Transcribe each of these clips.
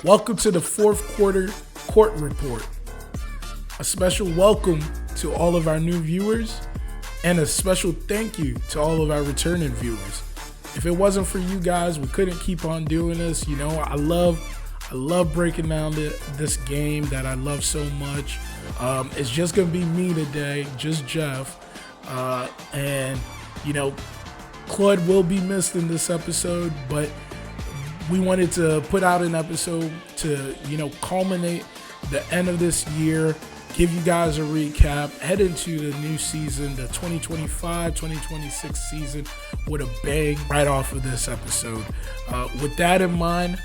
Welcome to the fourth quarter court report. A special welcome to all of our new viewers and a special thank you to all of our returning viewers. If it wasn't for you guys, we couldn't keep on doing this. You know, I love breaking down this game that I love so much. It's just going to be me today, just Jeff. And, you know, Claude will be missed in this episode, but we wanted to put out an episode to, culminate the end of this year, give you guys a recap, head into the new season, the 2025-2026 season with a bang right off of this episode. With that in mind,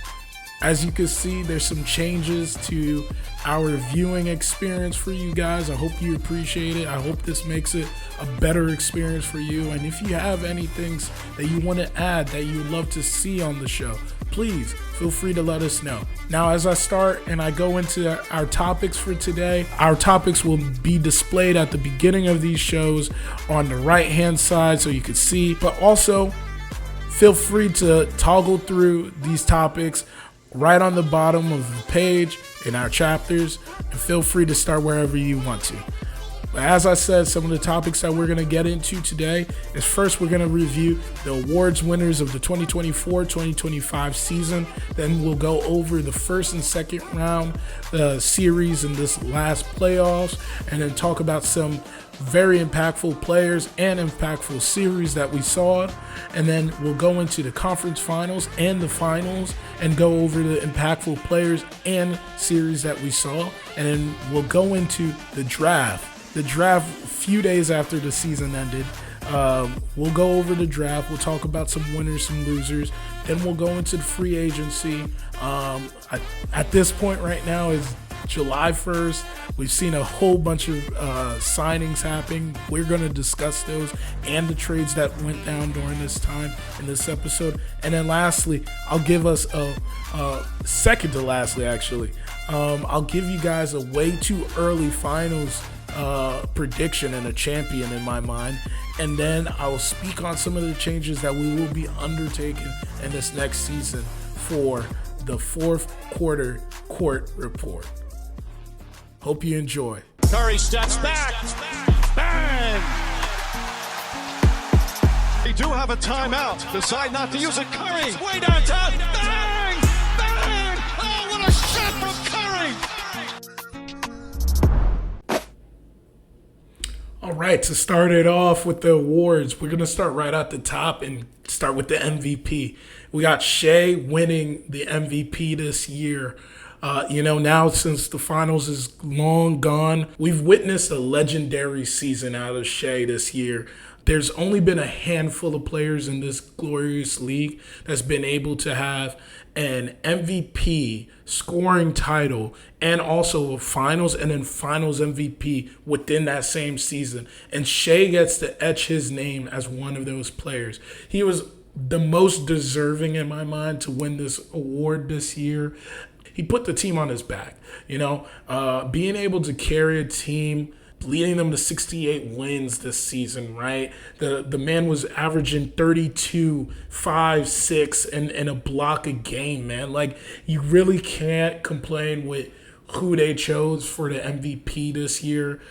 as you can see, there's some changes to our viewing experience for you guys. I hope you appreciate it. I hope this makes it a better experience for you. And if you have any things that you want to add that you'd love to see on the show, please feel free to let us know. Now, as I start and I go into our topics for today, our topics will be displayed at the beginning of these shows on the right-hand side so you can see, but also feel free to toggle through these topics right on the bottom of the page in our chapters, and feel free to start wherever you want to. But as I said, some of the topics that we're going to get into today is first, we're going to review the awards winners of the 2024-2025 season. Then we'll go over the first and second round series in this last playoffs, and then talk about some very impactful players and impactful series that we saw. And then we'll go into the conference finals and the finals and go over the impactful players and series that we saw. And then we'll go into the draft. The draft a few days after the season ended. We'll go over the draft. We'll talk about some winners, some losers. Then we'll go into the free agency. At this point right now is July 1st. We've seen a whole bunch of signings happening. We're going to discuss those and the trades that went down during this time in this episode. And then lastly, I'll give us second to lastly, actually. I'll give you guys a way too early finals prediction and a champion in my mind, and then I will speak on some of the changes that we will be undertaking in this next season for the fourth quarter court report. Hope you enjoy. Curry steps back. Bang! They do have a timeout. Decide not to use it. Curry way downtown. Bang! Bang! Oh, what a shot from Curry! All right, to start it off with the awards, we're going to start right at the top and start with the MVP. We got Shea winning the MVP this year. Now since the finals is long gone, we've witnessed a legendary season out of Shea this year. There's only been a handful of players in this glorious league that's been able to have an MVP scoring title and also a finals and then finals MVP within that same season. And Shea gets to etch his name as one of those players. He was the most deserving in my mind to win this award this year. He put the team on his back, being able to carry a team, leading them to 68 wins this season, right? The man was averaging 32, 5, 6, and a block a game, man. Like, you really can't complain with who they chose for the MVP this year.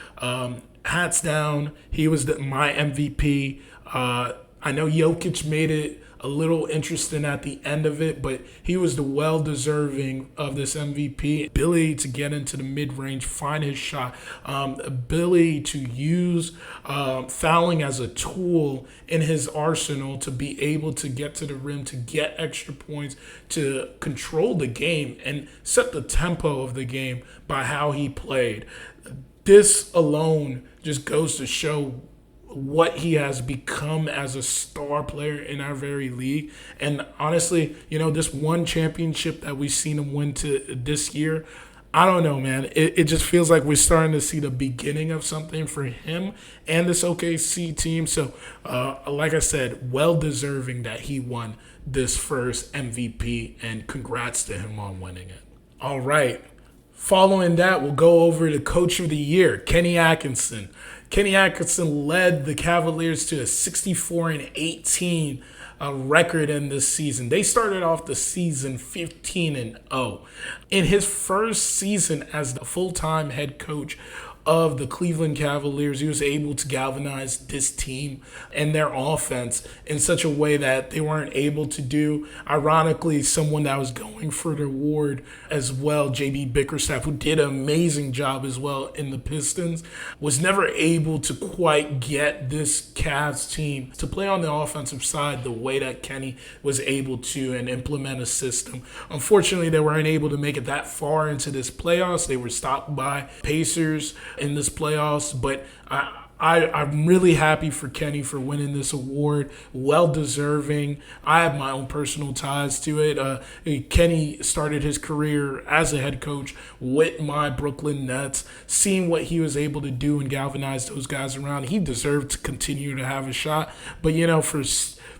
Hats down. He was my MVP. I know Jokic made it a little interesting at the end of it, but he was the well-deserving of this MVP. Ability to get into the mid-range, find his shot, ability to use fouling as a tool in his arsenal to be able to get to the rim, to get extra points, to control the game and set the tempo of the game by how he played. This alone just goes to show what he has become as a star player in our very league. And honestly, this one championship that we've seen him win to this year, I don't know, man. It just feels like we're starting to see the beginning of something for him and this OKC team. So, like I said, well-deserving that he won this first MVP, and congrats to him on winning it. All right. Following that, we'll go over to Coach of the Year, Kenny Atkinson. Kenny Atkinson led the Cavaliers to a 64-18 record in this season. They started off the season 15-0. In his first season as the full-time head coach of the Cleveland Cavaliers, he was able to galvanize this team and their offense in such a way that they weren't able to do. Ironically, someone that was going for the award as well, JB Bickerstaff, who did an amazing job as well in the Pistons, was never able to quite get this Cavs team to play on the offensive side the way that Kenny was able to and implement a system. Unfortunately, they weren't able to make it that far into this playoffs. They were stopped by Pacers in this playoffs, but I'm really happy for Kenny for winning this award. Well deserving. I have my own personal ties to it. Kenny started his career as a head coach with my Brooklyn Nets. Seeing what he was able to do and galvanize those guys around, he deserved to continue to have a shot. But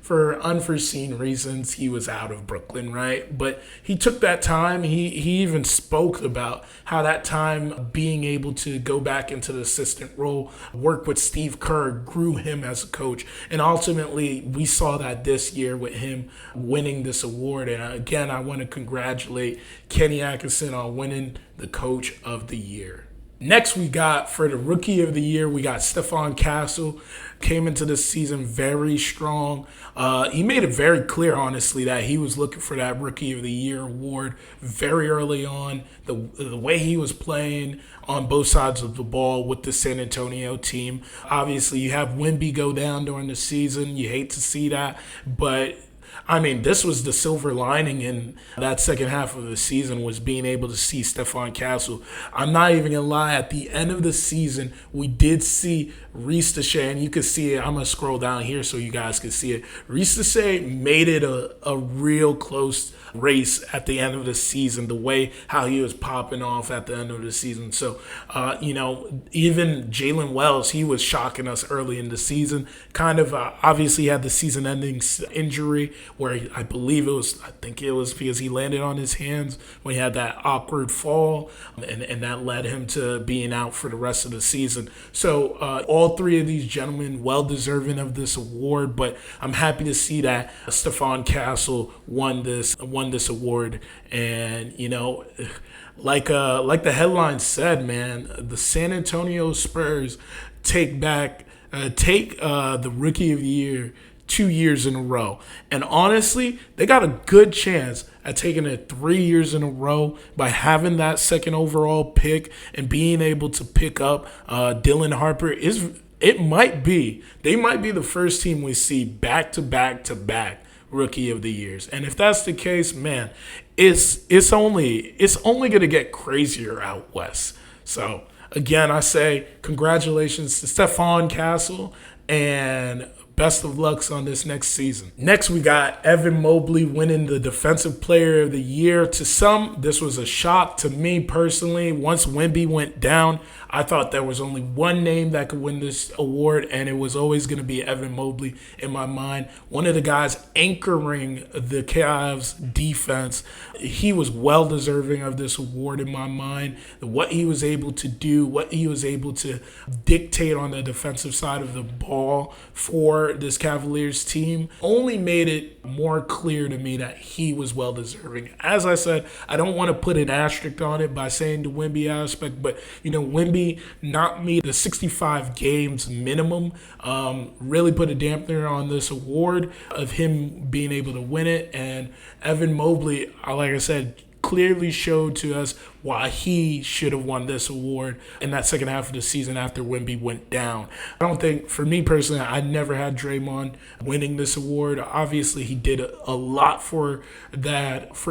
for unforeseen reasons, he was out of Brooklyn, right? But he took that time. He even spoke about how that time being able to go back into the assistant role, work with Steve Kerr, grew him as a coach. And ultimately, we saw that this year with him winning this award. And again, I want to congratulate Kenny Atkinson on winning the Coach of the Year. Next, we got, for the Rookie of the Year, we got Stephon Castle. Came into this season very strong. He made it very clear, honestly, that he was looking for that Rookie of the Year award very early on. The way he was playing on both sides of the ball with the San Antonio team. Obviously, you have Wemby go down during the season. You hate to see that, but I mean, this was the silver lining in that second half of the season, was being able to see Stephon Castle. I'm not even going to lie. At the end of the season, we did see Reese Deshay, and you can see it. I'm going to scroll down here so you guys can see it. Reese Deshay made it a real close race at the end of the season, the way how he was popping off at the end of the season. So, even Jalen Wells, he was shocking us early in the season. Kind of obviously had the season-ending injury where I think it was because he landed on his hands when he had that awkward fall, and that led him to being out for the rest of the season. So all three of these gentlemen well deserving of this award, but I'm happy to see that Stephon Castle won this award. And like the headline said, man, the San Antonio Spurs take the Rookie of the Year 2 years in a row. And honestly, they got a good chance at taking it 3 years in a row by having that second overall pick and being able to pick up Dylan Harper. They might be the first team we see back to back Rookie of the Years. And if that's the case, man, it's only going to get crazier out west. So again, I say congratulations to Stephon Castle, and best of luck on this next season. Next, we got Evan Mobley winning the Defensive Player of the Year. To some, this was a shock. To me personally, once Wemby went down, I thought there was only one name that could win this award, and it was always going to be Evan Mobley in my mind. One of the guys anchoring the Cavs defense. He was well deserving of this award in my mind. What he was able to do, what he was able to dictate on the defensive side of the ball for this Cavaliers team only made it more clear to me that he was well deserving. As I said, I don't want to put an asterisk on it by saying the Wemby aspect, but Wemby not meet the 65 games minimum, really put a dampener on this award of him being able to win it. And Evan Mobley, like I said, clearly showed to us why he should have won this award in that second half of the season after Wemby went down. I don't think, for me personally, I never had Draymond winning this award. Obviously, he did a lot for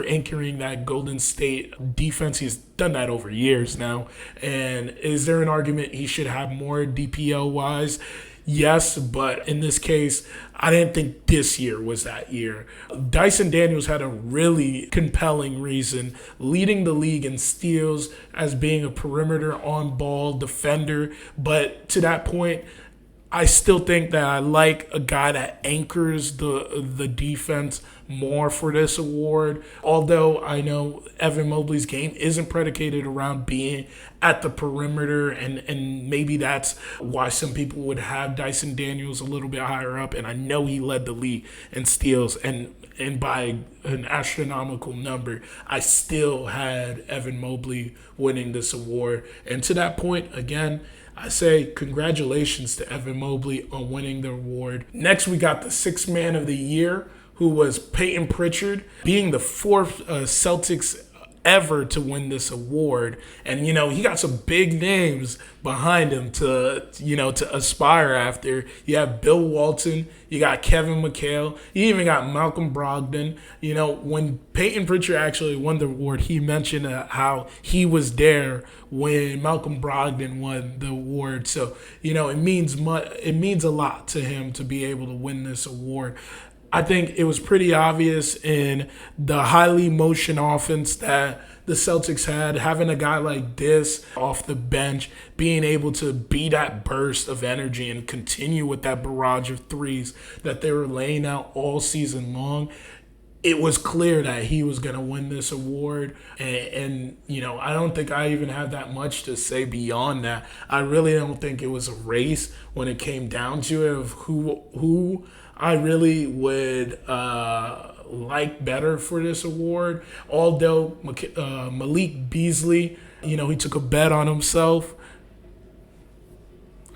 anchoring that Golden State defense. He's done that over years now. And is there an argument he should have more DPO-wise? Yes, but in this case, I didn't think this year was that year. Dyson Daniels had a really compelling reason, leading the league in steals as being a perimeter on-ball defender. But to that point, I still think that I like a guy that anchors the defense more for this award. Although I know Evan Mobley's game isn't predicated around being at the perimeter, and maybe that's why some people would have Dyson Daniels a little bit higher up. And I know he led the league in steals and by an astronomical number. I still had Evan Mobley winning this award. And to that point, again, I say congratulations to Evan Mobley on winning the award. Next, we got the Sixth Man of the Year, who was Peyton Pritchard, being the fourth Celtics ever to win this award. And, he got some big names behind him to aspire after. You have Bill Walton, you got Kevin McHale, you even got Malcolm Brogdon. When Peyton Pritchard actually won the award, he mentioned how he was there when Malcolm Brogdon won the award. So, it means a lot to him to be able to win this award. I think it was pretty obvious in the highly motion offense that the Celtics had, having a guy like this off the bench, being able to be that burst of energy and continue with that barrage of threes that they were laying out all season long. It was clear that he was going to win this award. And I don't think I even have that much to say beyond that. I really don't think it was a race when it came down to it of who I really would like better for this award. Although Malik Beasley, he took a bet on himself.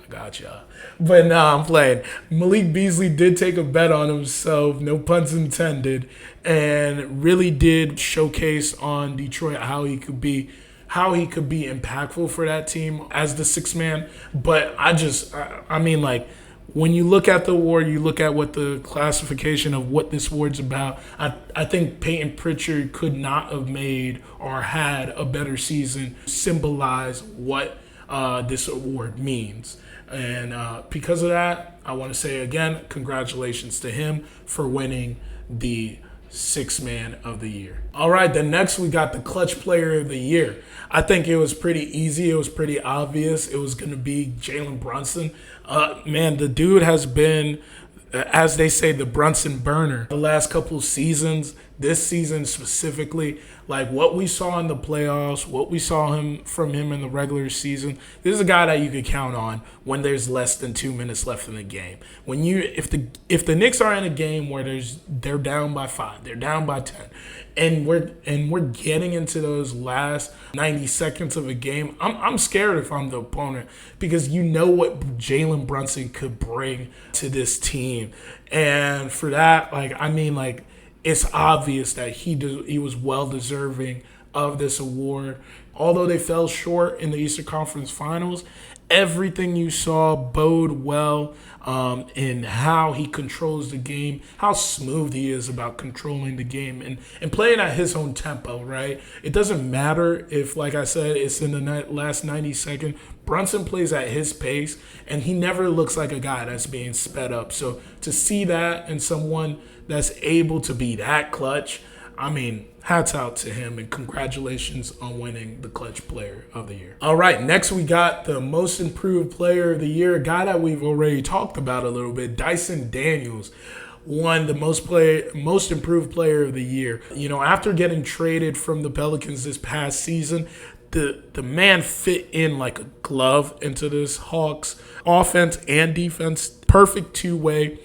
I gotcha. But I'm playing. Malik Beasley did take a bet on himself, no puns intended, and really did showcase on Detroit how he could be impactful for that team as the sixth man. But when you look at the award, you look at what the classification of what this award's about, I think Peyton Pritchard could not have made or had a better season symbolize what this award means. And because of that, I want to say again, congratulations to him for winning the Sixth Man of the Year. All right, then next we got the Clutch Player of the Year. I think it was pretty easy. It was pretty obvious. It was going to be Jalen Brunson. The dude has been, as they say, the Brunson burner the last couple seasons. This season specifically, like what we saw in the playoffs, what we saw from him in the regular season, this is a guy that you could count on when there's less than 2 minutes left in the game. If the Knicks are in a game where they're down by 5, they're down by 10, and we're getting into those last 90 seconds of a game, I'm scared if I'm the opponent, because you know what Jalen Brunson could bring to this team. And for that, it's obvious that he was well deserving of this award. Although they fell short in the Eastern Conference Finals, everything you saw bode well in how he controls the game, how smooth he is about controlling the game and playing at his own tempo, right? It doesn't matter if, like I said, it's in the last 90 seconds. Brunson plays at his pace, and he never looks like a guy that's being sped up. So to see that in someone that's able to be that clutch, hats out to him, and congratulations on winning the Clutch Player of the Year. All right, next we got the Most Improved Player of the Year, a guy that we've already talked about a little bit. Dyson Daniels won the Most Improved Player of the Year. After getting traded from the Pelicans this past season, the man fit in like a glove into this Hawks offense and defense. Perfect two-way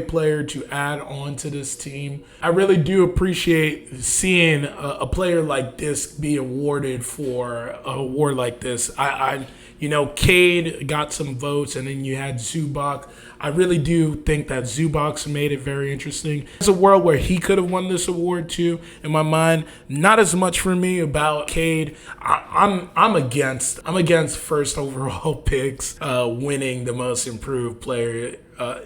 player to add on to this team. I really do appreciate seeing a player like this be awarded for an award like this. Cade got some votes, and then you had Zubac. I really do think that Zubac made it very interesting. There's a world where he could have won this award too, in my mind. Not as much for me about Cade. I'm against first overall picks winning the Most Improved Player.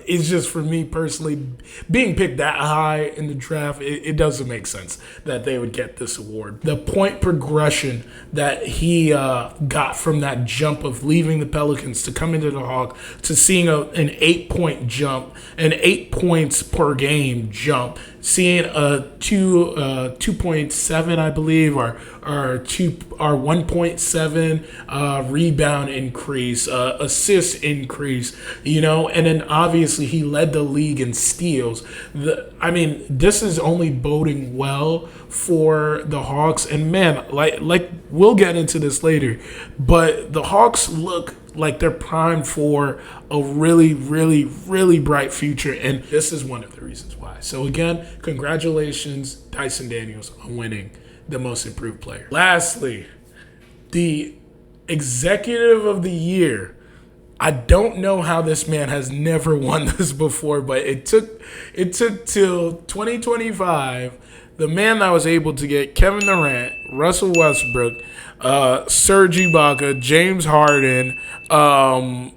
It's just, for me personally, being picked that high in the draft, it doesn't make sense that they would get this award. The point progression that he got from that jump of leaving the Pelicans to coming to the Hawks to seeing an 8-point jump, an 8 points per game jump, seeing a 2.7, I believe, or 1.7 rebound increase, assist increase, and then obviously he led the league in steals. This is only boding well for the Hawks, and man, like we'll get into this later, but the Hawks look like they're primed for a really, really, really bright future, and this is one of the reasons why. So again, congratulations, Dyson Daniels, on winning the Most Improved Player. Lastly, the Executive of the Year. I don't know how this man has never won this before, but it took till 2025. The man that was able to get Kevin Durant, Russell Westbrook, Serge Ibaka, James Harden, now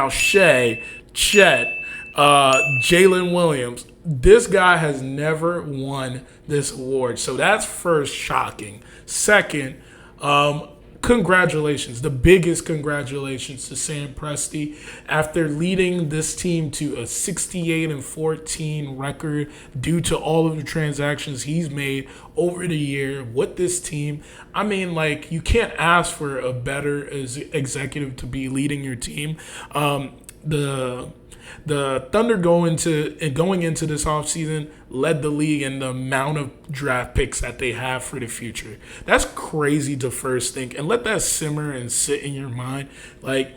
Shea, Chet, Jalen Williams. This guy has never won this award. So that's first shocking. Second, congratulations, the biggest congratulations to Sam Presti after leading this team to a 68-14 record due to all of the transactions he's made over the year with this team. You can't ask for a better executive to be leading your team. The Thunder going into this offseason led the league in the amount of draft picks that they have for the future. That's crazy to first think, and let that simmer and sit in your mind. Like,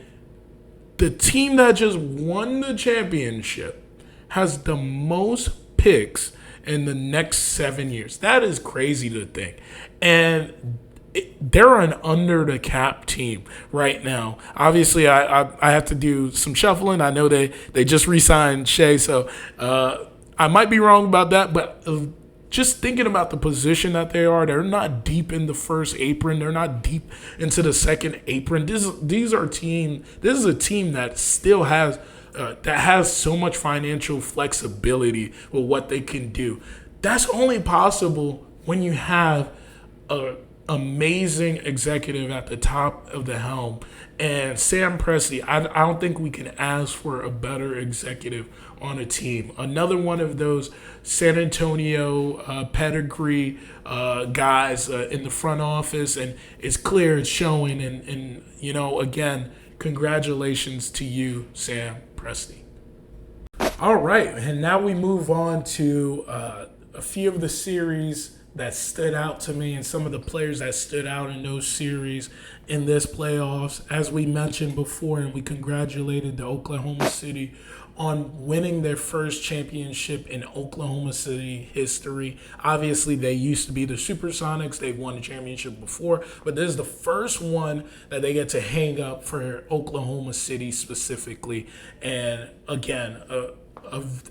the team that just won the championship has the most picks in the next 7 years. That is crazy to think. And they're an under the cap team right now. Obviously, I have to do some shuffling. I know they just re-signed Shea, so I might be wrong about that. But just thinking about the position that they're not deep in the first apron. They're not deep into the second apron. This is a team that still has so much financial flexibility with what they can do. That's only possible when you have a amazing executive at the top of the helm, and Sam Presti. I don't think we can ask for a better executive on a team. Another one of those San Antonio pedigree guys in the front office, and it's clear, it's showing, and again, congratulations to you, Sam Presti. All right, and now we move on to a few of the series that stood out to me and some of the players that stood out in those series in this playoffs. As we mentioned before, and we congratulated the Oklahoma City on winning their first championship in Oklahoma City history. Obviously, they used to be the Supersonics. They've won the championship before, but this is the first one that they get to hang up for Oklahoma City specifically. And again,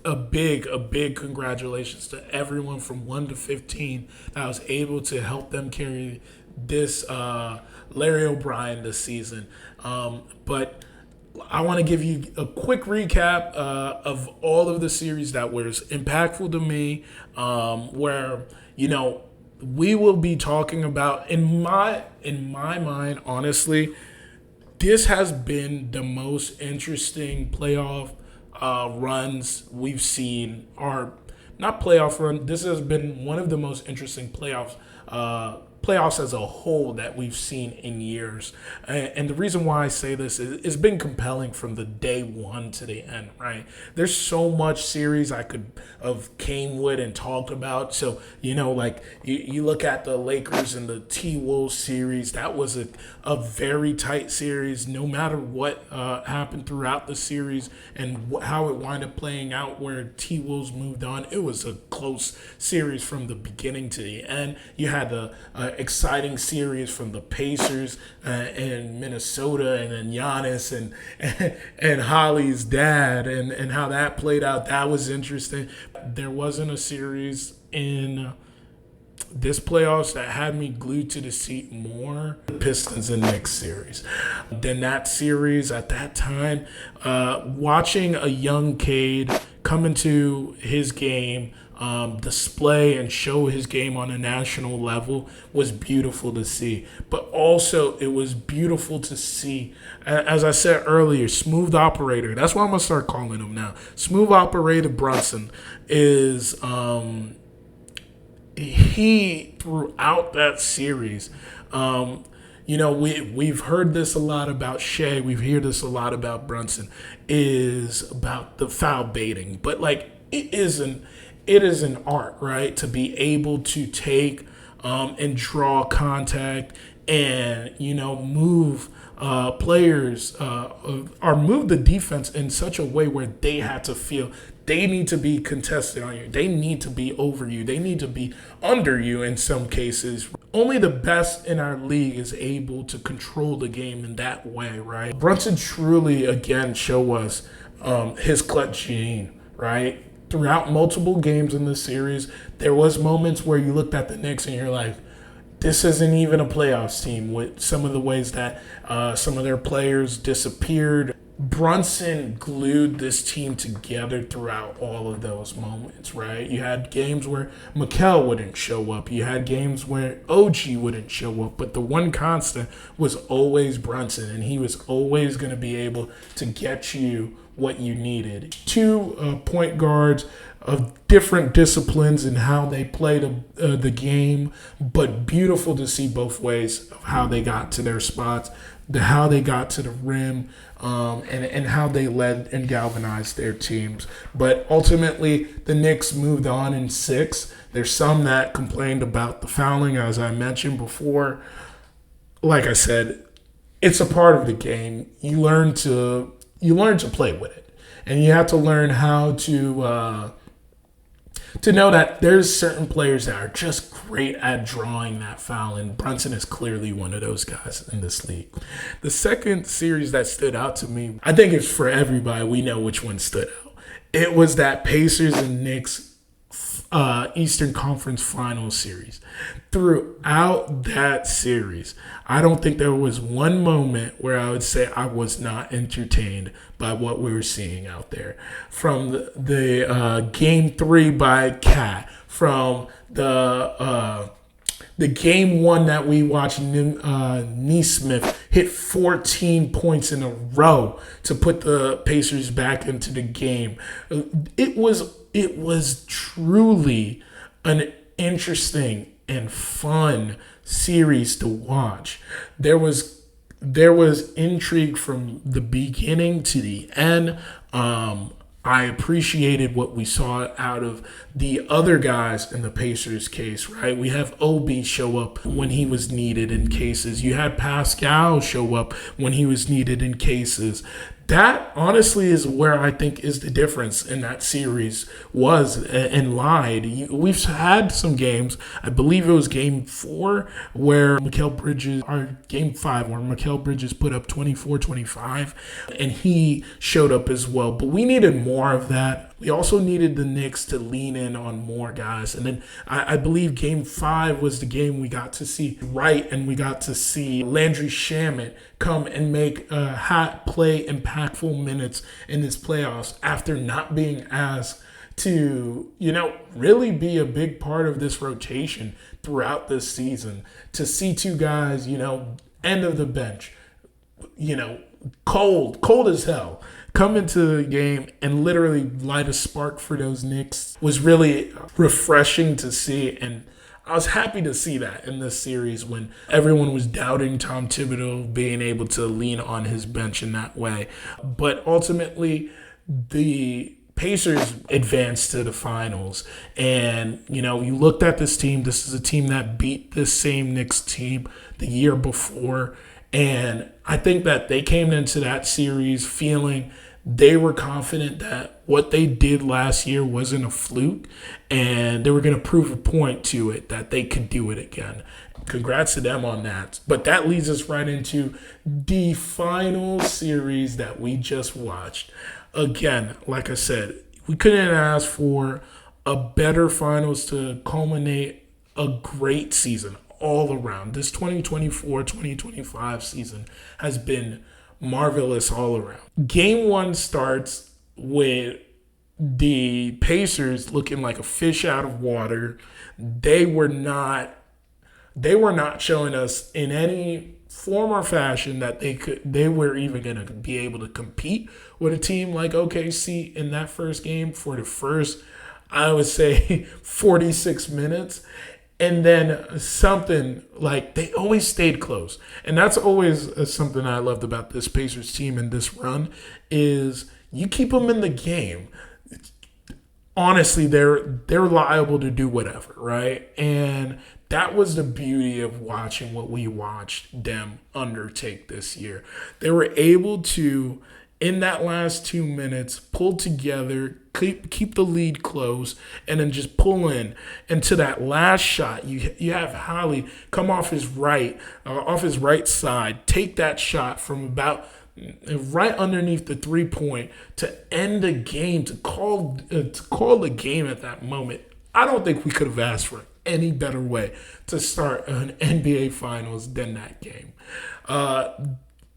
a big congratulations to everyone from 1 to 15 that was able to help them carry this Larry O'Brien this season. But I want to give you a quick recap of all of the series that was impactful to me, where we will be talking about, in my mind, honestly, this has been the most interesting playoff runs we've seen, or not playoff run. This has been one of the most interesting playoffs as a whole that we've seen in years. And the reason why I say this is it's been compelling from the day one to the end, right? There's so much series I could have came with and talked about. So, you look at the Lakers and the T-Wolves series, that was a very tight series, no matter what happened throughout the series and how it wound up playing out where T-Wolves moved on. It was a close series from the beginning to the end. You had the exciting series from the Pacers and Minnesota, and then Giannis and Holly's dad, and how that played out. That was interesting. There wasn't a series in this playoffs that had me glued to the seat more, the Pistons and Knicks series, than that series at that time. Watching a young Cade come into his game, display and show his game on a national level was beautiful to see. But also, it was beautiful to see, as I said earlier, smooth operator. That's what I'm going to start calling him now. Smooth operator Brunson is, he, throughout that series, we've heard this a lot about Shea. We've heard this a lot about Brunson, is about the foul baiting. But, it is an art, right? To be able to take and draw contact and, move players or move the defense in such a way where they have to feel they need to be contested on you. They need to be over you. They need to be under you in some cases. Only the best in our league is able to control the game in that way, right? Brunson truly, again, show us his clutch gene, right? Throughout multiple games in this series, there was moments where you looked at the Knicks and you're like, this isn't even a playoffs team, with some of the ways that some of their players disappeared. Brunson glued this team together throughout all of those moments, right? You had games where Mikal wouldn't show up. You had games where OG wouldn't show up. But the one constant was always Brunson, and he was always going to be able to get you what you needed. Two point guards of different disciplines and how they play the game, but beautiful to see both ways of how they got to their spots, how they got to the rim, and how they led and galvanized their teams. But ultimately, the Knicks moved on in 6. There's some that complained about the fouling, as I mentioned before. Like I said, it's a part of the game. You learn to play with it, and you have to learn how to know that there's certain players that are just great at drawing that foul, and Brunson is clearly one of those guys in this league. The second series that stood out to me, I think it's for everybody. We know which one stood out. It was that Pacers and Knicks Eastern Conference Finals series. Throughout that series, I don't think there was one moment where I would say I was not entertained by what we were seeing out there. From the Game 3 by Cat, from the Game 1 that we watched, Neesmith hit 14 points in a row to put the Pacers back into the game. It was truly an interesting and fun series to watch. There was intrigue from the beginning to the end. I appreciated what we saw out of the other guys in the Pacers case, right? We have Obi show up when he was needed in cases. You had Pascal show up when he was needed in cases. That honestly is where I think is the difference in that series was and lied. We've had some games, I believe it was Game 4, where Mikal Bridges, or Game 5, where Mikal Bridges put up 24-25, and he showed up as well. But we needed more of that. We also needed the Knicks to lean in on more guys. And then I believe Game 5 was the game we got to see Wright, and we got to see Landry Shamet come and make play impactful minutes in this playoffs after not being asked to, really be a big part of this rotation throughout this season. To see two guys, end of the bench, cold as hell, come into the game and literally light a spark for those Knicks was really refreshing to see. And I was happy to see that in this series when everyone was doubting Tom Thibodeau being able to lean on his bench in that way. But ultimately, the Pacers advanced to the finals. And, you looked at this team. This is a team that beat this same Knicks team the year before. And I think that they came into that series feeling they were confident that what they did last year wasn't a fluke, and they were going to prove a point to it that they could do it again. Congrats to them on that. But that leads us right into the final series that we just watched. Again, like I said, we couldn't ask for a better finals to culminate a great season all around. This 2024-2025 season has been marvelous all around. Game 1 starts with the Pacers looking like a fish out of water. They were not showing us in any form or fashion that they were even going to be able to compete with a team like OKC in that first game for the first, I would say, 46 minutes. And then something like they always stayed close. And that's always something I loved about this Pacers team and this run is you keep them in the game. Honestly, they're liable to do whatever, right? And that was the beauty of watching what we watched them undertake this year. They were able to, in that last 2 minutes, pull together, keep the lead close, and then just pull in. And to that last shot, you have Holly come off his right side, take that shot from about right underneath the 3-point to end the game, to call the game at that moment. I don't think we could have asked for any better way to start an NBA Finals than that game.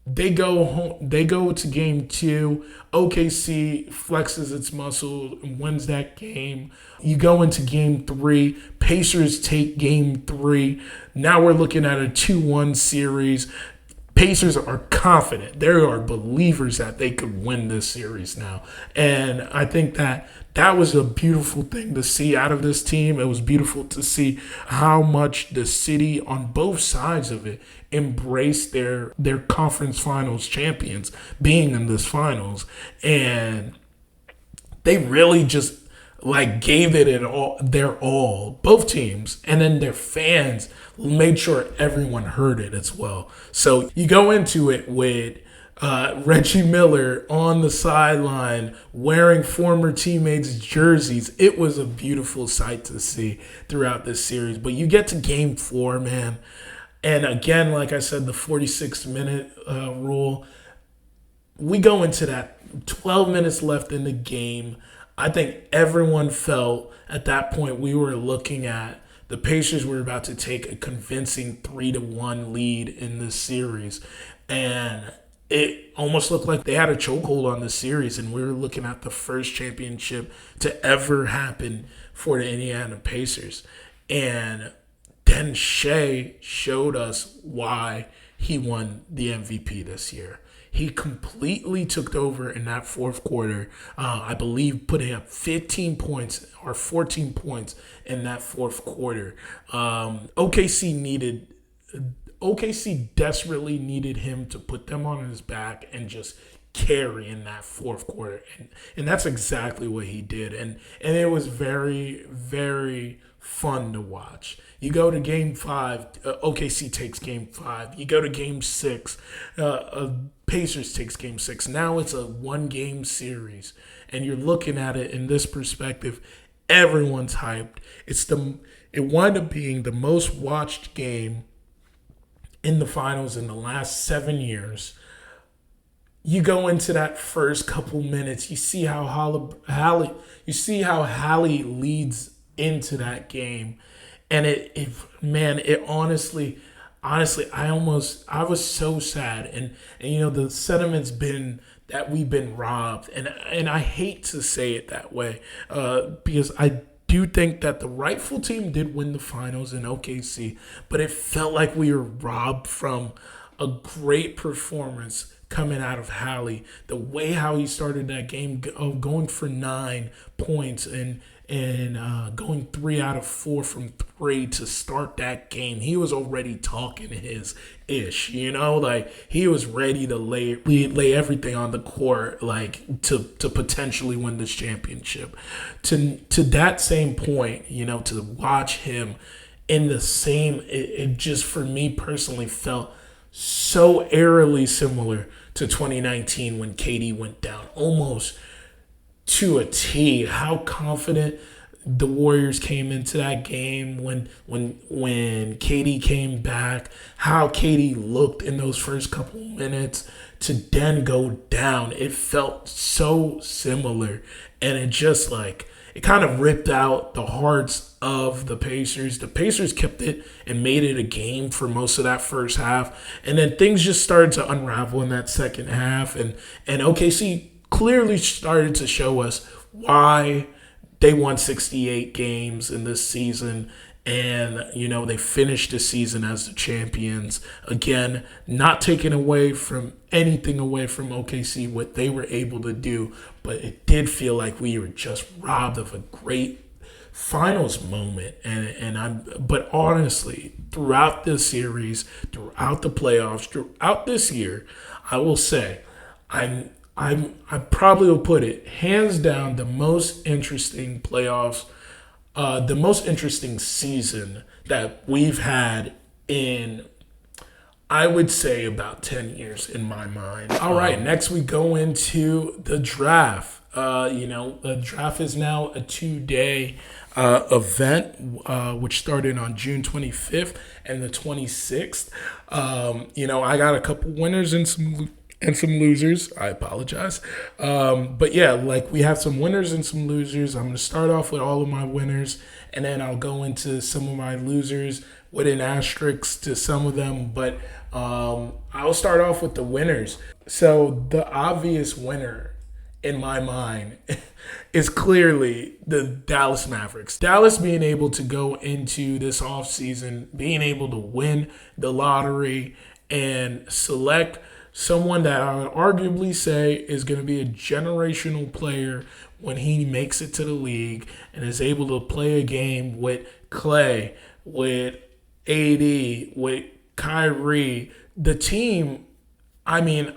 They go home. They go to game 2. OKC flexes its muscle and wins that game. You go into game 3. Pacers take game 3. Now we're looking at a 2-1 series. Pacers are confident. They are believers that they could win this series now. And I think that was a beautiful thing to see out of this team. It was beautiful to see how much the city on both sides of it embraced their conference finals champions being in this finals. And they really just gave it their all, both teams, and then their fans made sure everyone heard it as well. So you go into it with Reggie Miller on the sideline wearing former teammates' jerseys. It was a beautiful sight to see throughout this series. But you get to game 4, man. And again, like I said, the 46-minute rule. We go into that 12 minutes left in the game. I think everyone felt at that point we were looking at the Pacers were about to take a convincing 3-1 lead in this series. And it almost looked like they had a chokehold on the series, and we were looking at the first championship to ever happen for the Indiana Pacers. And then Shea showed us why he won the MVP this year. He completely took over in that fourth quarter, I believe putting up 15 points or 14 points in that fourth quarter. OKC desperately needed him to put them on his back and just carry in that fourth quarter. And that's exactly what he did. And it was very, very fun to watch. You go to game 5, OKC takes game 5. You go to game 6, Pacers takes game 6. Now it's a 1-game series. And you're looking at it in this perspective. Everyone's hyped. It wound up being the most watched game in the finals in the last 7 years. You go into that first couple minutes, you see how Hallie leads into that game, and it honestly, I was so sad, and the sentiment's been that we've been robbed, and I hate to say it that way, because I do think that the rightful team did win the finals in OKC, but it felt like we were robbed from a great performance coming out of Hallie. The way how he started that game, going for 9 points and going 3 out of 4 from 3 to start that game. He was already talking his ish, he was ready to lay everything on the court, to potentially win this championship. To that same point, to watch him in the same, it just for me personally felt so eerily similar to 2019 when KD went down, almost to a T. How confident the Warriors came into that game when KD came back, how KD looked in those first couple minutes to then go down. It felt so similar, and it just it kind of ripped out the hearts of the Pacers. The Pacers kept it and made it a game for most of that first half. And then things just started to unravel in that second half. And OKC clearly started to show us why they won 68 games in this season. And, they finished the season as the champions. Again, not taking anything away from OKC, what they were able to do. But it did feel like we were just robbed of a great finals moment. But honestly, throughout this series, throughout the playoffs, throughout this year, I will say, I probably will put it hands down the most interesting playoffs, the most interesting season that we've had in, I would say, about 10 years in my mind. All right, next we go into the draft. The draft is now a 2-day event, which started on June 25th and the 26th. I got a couple winners and some losers. I apologize. But yeah, we have some winners and some losers. I'm going to start off with all of my winners, and then I'll go into some of my losers with an asterisk to some of them. But I'll start off with the winners. So the obvious winner in my mind is clearly the Dallas Mavericks. Dallas being able to go into this offseason, being able to win the lottery and select someone that I would arguably say is going to be a generational player when he makes it to the league and is able to play a game with Clay, with AD, with Kyrie. The team, in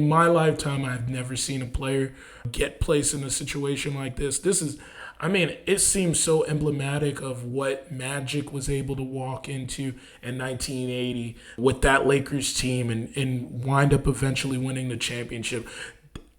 my lifetime, I've never seen a player get placed in a situation like this. It seems so emblematic of what Magic was able to walk into in 1980 with that Lakers team and wind up eventually winning the championship.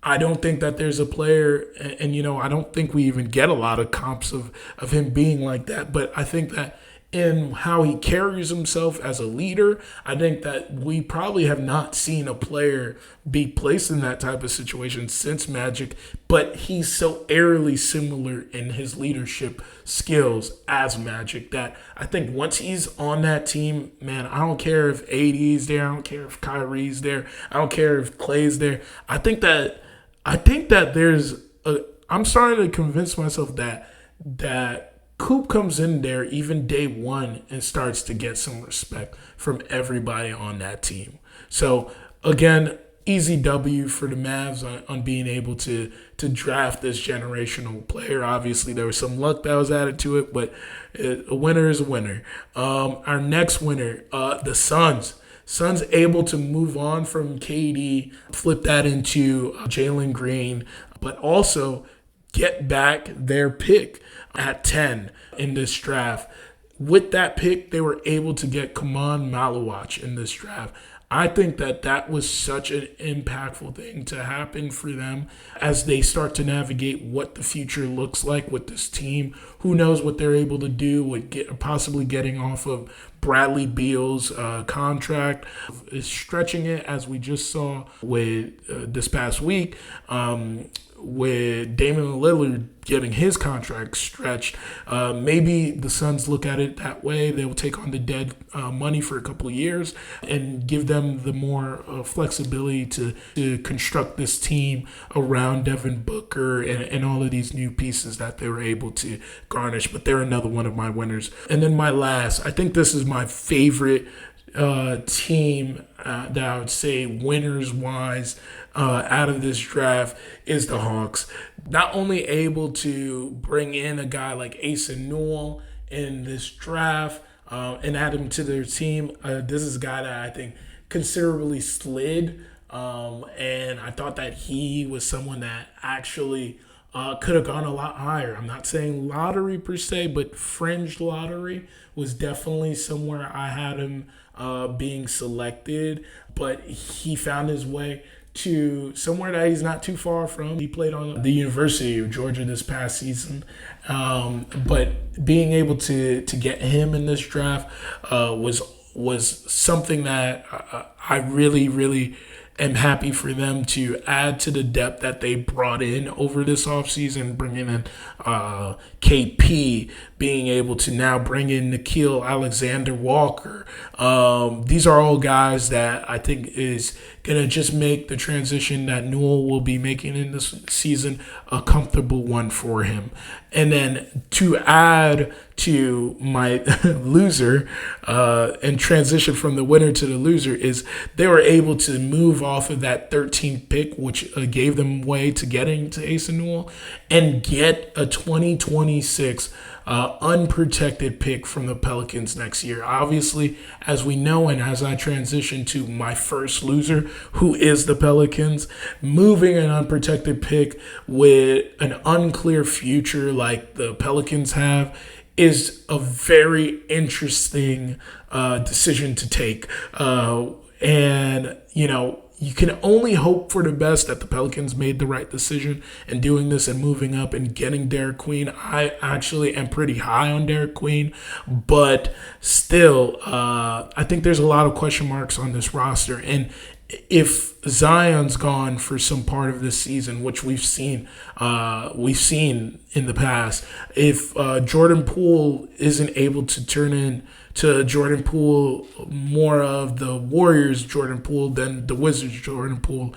I don't think that there's a player, and I don't think we even get a lot of comps of him being like that, but I think that in how he carries himself as a leader, I think that we probably have not seen a player be placed in that type of situation since Magic, but he's so eerily similar in his leadership skills as Magic that I think once he's on that team, man, I don't care if AD's there, I don't care if Kyrie's there, I don't care if Clay's there. I think that I'm starting to convince myself that Coop comes in there even day one and starts to get some respect from everybody on that team. So, again, easy W for the Mavs on being able to draft this generational player. Obviously, there was some luck that was added to it, but a winner is a winner. Our next winner, the Suns. Suns able to move on from KD, flip that into Jalen Green, but also get back their pick at 10 in this draft. With that pick, they were able to get Kaman Malawach in this draft. I think that was such an impactful thing to happen for them as they start to navigate what the future looks like with this team. Who knows what they're able to do with possibly getting off of Bradley Beal's contract, stretching it as we just saw with this past week. With Damian Lillard getting his contract stretched. Maybe the Suns look at it that way. They will take on the dead money for a couple of years and give them the more flexibility to construct this team around Devin Booker and all of these new pieces that they were able to garnish. But they're another one of my winners. And then my last, I think this is my favorite team that I would say winners-wise out of this draft is the Hawks. Not only able to bring in a guy like Asa Newell in this draft and add him to their team, this is a guy that I think considerably slid, and I thought that he was someone that actually could have gone a lot higher. I'm not saying lottery per se, but fringe lottery was definitely somewhere I had him being selected, but he found his way to somewhere that he's not too far from. He played on the University of Georgia this past season, but being able to get him in this draft was something that I really, really am happy for them to add to the depth that they brought in over this offseason, bringing in KP, being able to now bring in Nikhil Alexander-Walker. These are all guys that I think is going to just make the transition that Newell will be making in this season a comfortable one for him. And then to add to my loser and transition from the winner to the loser is they were able to move off of that 13th pick, which gave them way to getting to Asa Newell, and get a 2026 unprotected pick from the Pelicans next year. Obviously, as we know, and as I transition to my first loser, who is the Pelicans, moving an unprotected pick with an unclear future like the Pelicans have is a very interesting decision to take. And, you know, you can only hope for the best that the Pelicans made the right decision in doing this and moving up and getting Derek Queen. I actually am pretty high on Derek Queen, but still, I think there's a lot of question marks on this roster. And if Zion's gone for some part of this season, which we've seen in the past, if Jordan Poole isn't able to turn in to Jordan Poole, more of the Warriors Jordan Poole than the Wizards Jordan Poole,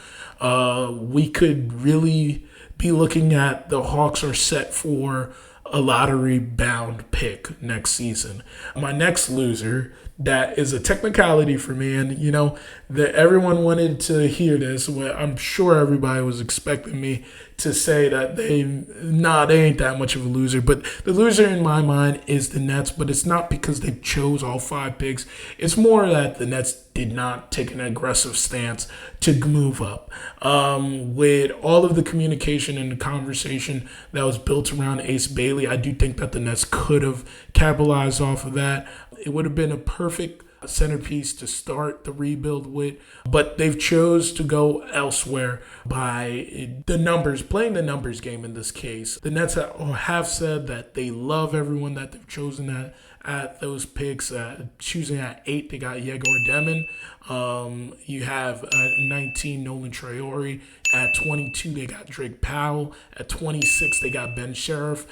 we could really be looking at the Hawks are set for a lottery-bound pick next season. My next loser, that is a technicality for me, and you know that everyone wanted to hear this. I'm sure everybody was expecting me to say that they ain't that much of a loser. But the loser in my mind is the Nets, but it's not because they chose all 5 picks. It's more that the Nets did not take an aggressive stance to move up. With all of the communication and the conversation that was built around Ace Bailey, I do think that the Nets could have capitalized off of that. It would have been a perfect centerpiece to start the rebuild with, but they've chose to go elsewhere by the numbers, playing the numbers game in this case. The Nets have said that they love everyone that they've chosen at those picks. Choosing at 8, they got Yegor Demon. You have at 19, Nolan Traore. At 22, they got Drake Powell. At 26, they got Ben Saraf.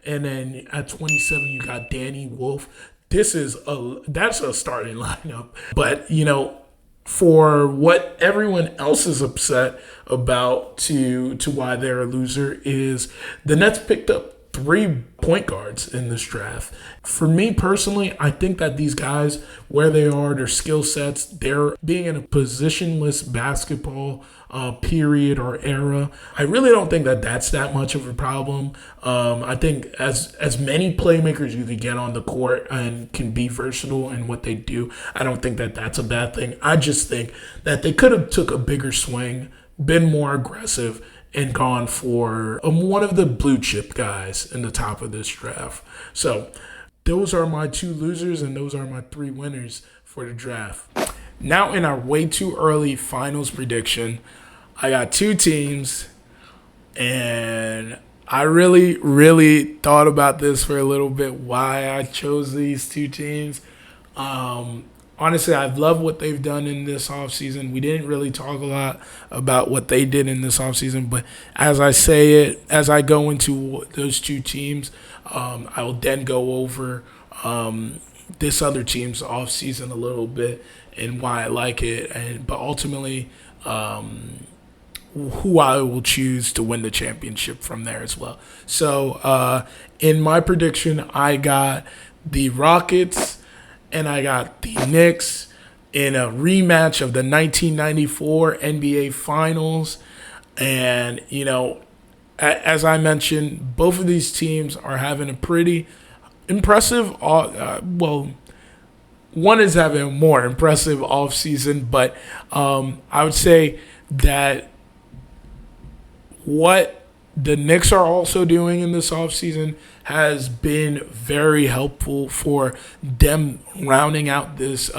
And then at 27, you got Danny Wolf. That's a starting lineup. But, you know, for what everyone else is upset about to why they're a loser is the Nets picked up 3 point guards in this draft. For me personally, I think that these guys, where they are, their skill sets, they're being in a positionless basketball period or era. I really don't think that that's that much of a problem. I think as many playmakers you can get on the court and can be versatile in what they do, I don't think that that's a bad thing. I just think that they could have took a bigger swing, been more aggressive, and gone for one of the blue chip guys in the top of this draft. So those are my 2 losers and those are my 3 winners for the draft. Now in our way too early finals prediction, I got 2 teams, and I really, really thought about this for a little bit, why I chose these 2 teams. Honestly, I love what they've done in this offseason. We didn't really talk a lot about what they did in this offseason, but as I go into those 2 teams, I will then go over this other team's offseason a little bit and why I like it, but ultimately who I will choose to win the championship from there as well. So in my prediction, I got the Rockets and I got the Knicks in a rematch of the 1994 NBA Finals. And, you know, as I mentioned, both of these teams are having a pretty impressive, one is having a more impressive offseason, but I would say that what the Knicks are also doing in this offseason has been very helpful for them rounding out this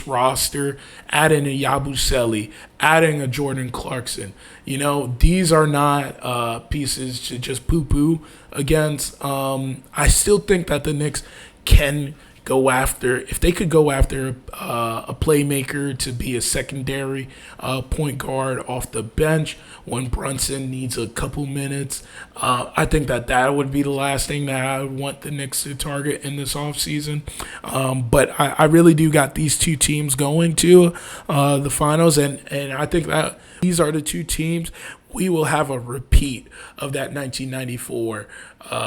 roster, adding a Yabusele, adding a Jordan Clarkson. You know, these are not pieces to just poo-poo against. I still think that the Knicks can if they could go after a playmaker to be a secondary point guard off the bench when Brunson needs a couple minutes, I think that would be the last thing that I would want the Knicks to target in this offseason. But I really do got these two teams going to the finals, and I think that these are the two teams. We will have a repeat of that 1994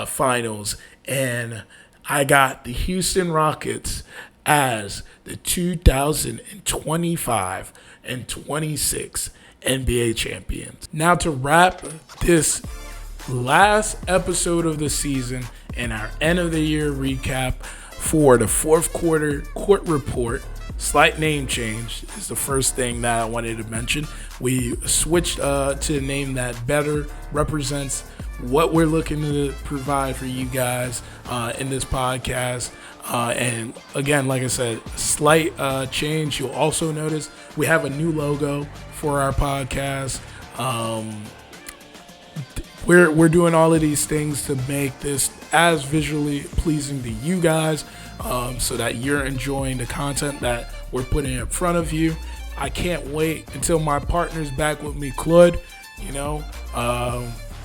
finals, and I got the Houston Rockets as the 2025 and 26 NBA champions. Now, to wrap this last episode of the season and our end of the year recap for the fourth quarter court report, slight name change is the first thing that I wanted to mention. We switched to a name that better represents what we're looking to provide for you guys in this podcast. And again, like I said, slight change. You'll also notice we have a new logo for our podcast. We're doing all of these things to make this as visually pleasing to you guys, so that you're enjoying the content that we're putting in front of you. I can't wait until my partner's back with me, Claude.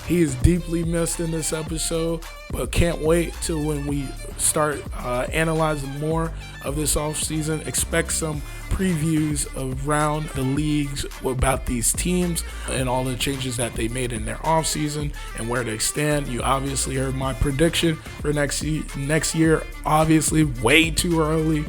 He is deeply missed in this episode, but can't wait till when we start analyzing more of this offseason. Expect some previews around the leagues about these teams and all the changes that they made in their offseason and where they stand. You obviously heard my prediction for next year. Obviously, way too early,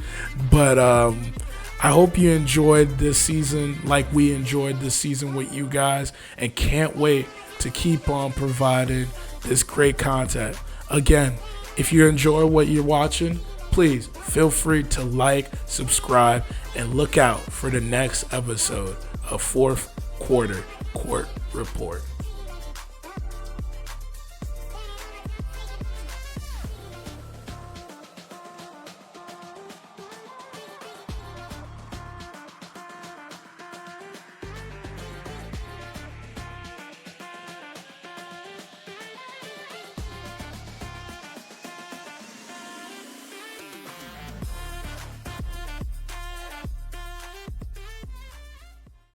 but I hope you enjoyed this season like we enjoyed this season with you guys, and can't wait to keep on providing this great content. Again, if you enjoy what you're watching, please feel free to like, subscribe, and look out for the next episode of Fourth Quarter Court Report.